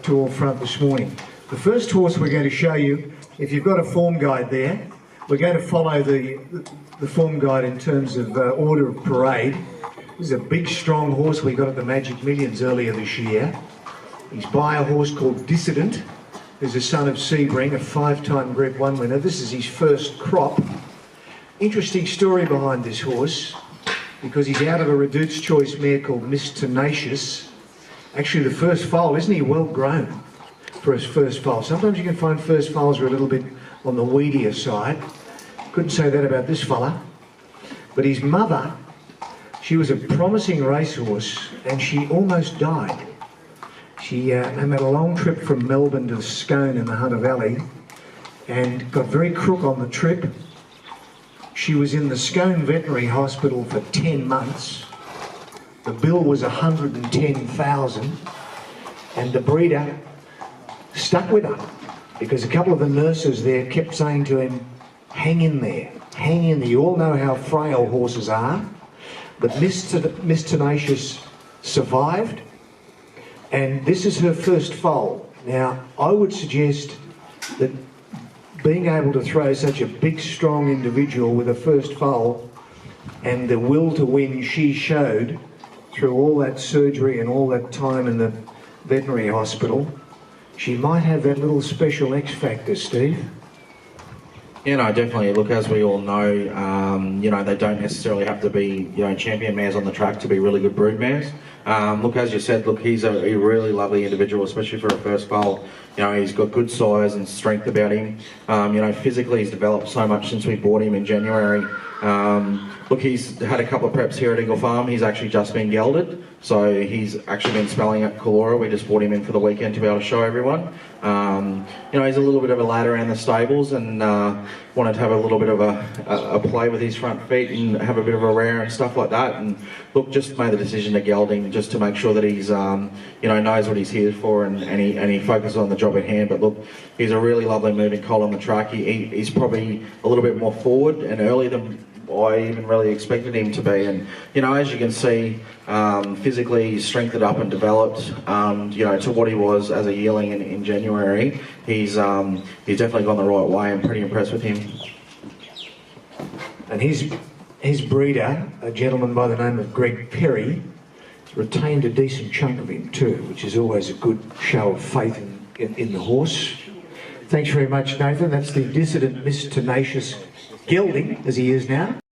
tour front this morning. The first horse we're going to show you, if you've got a form guide there, we're going to follow the form guide in terms of order of parade. This is a big, strong horse we got at the Magic Millions earlier this year. He's by a horse called Dissident, who's a son of Sebring, a 5-time Group 1 winner. This is his first crop. Interesting story behind this horse, because he's out of a Reduced Choice mare called Tenacious. Actually, the first foal, isn't he well grown for his first foal? Sometimes you can find first foals are a little bit on the weedier side. Couldn't say that about this fella. But his mother, she was a promising racehorse and she almost died. She made a long trip from Melbourne to Scone in the Hunter Valley and got very crook on the trip. She was in the Scone Veterinary Hospital for 10 months. The bill was $110,000 and the breeder stuck with her because a couple of the nurses there kept saying to him, hang in there, hang in there. You all know how frail horses are. But Miss Tenacious survived, and this is her first foal. Now, I would suggest that being able to throw such a big, strong individual with a first foal and the will to win she showed through all that surgery and all that time in the veterinary hospital, she might have that little special X factor, Steve. Yeah, no, definitely. Look, as we all know, they don't necessarily have to be, champion mares on the track to be really good brood mares. Look, as you said, he's a really lovely individual, especially for a first foal. He's got good size and strength about him. Physically he's developed so much since we bought him in January. Look, he's had a couple of preps here at Eagle Farm. He's actually just been gelded, so he's actually been spelling at Calora. We just brought him in for the weekend to be able to show everyone. He's a little bit of a lad around the stables and wanted to have a little bit of a play with his front feet and have a bit of a rear and stuff like that. And look, just made the decision to geld him just to make sure that he's, knows what he's here for and he focuses on the job at hand. But look, he's a really lovely moving colt on the track. He's probably a little bit more forward and early than I even really expected him to be, and as you can see, physically he's strengthened up and developed to what he was as a yearling in January. He's definitely gone the right way. I'm pretty impressed with him. And his breeder, a gentleman by the name of Greg Perry, retained a decent chunk of him too, which is always a good show of faith in the horse. Thanks very much, Nathan. That's the Dissident Miss Tenacious gelding, as he is now.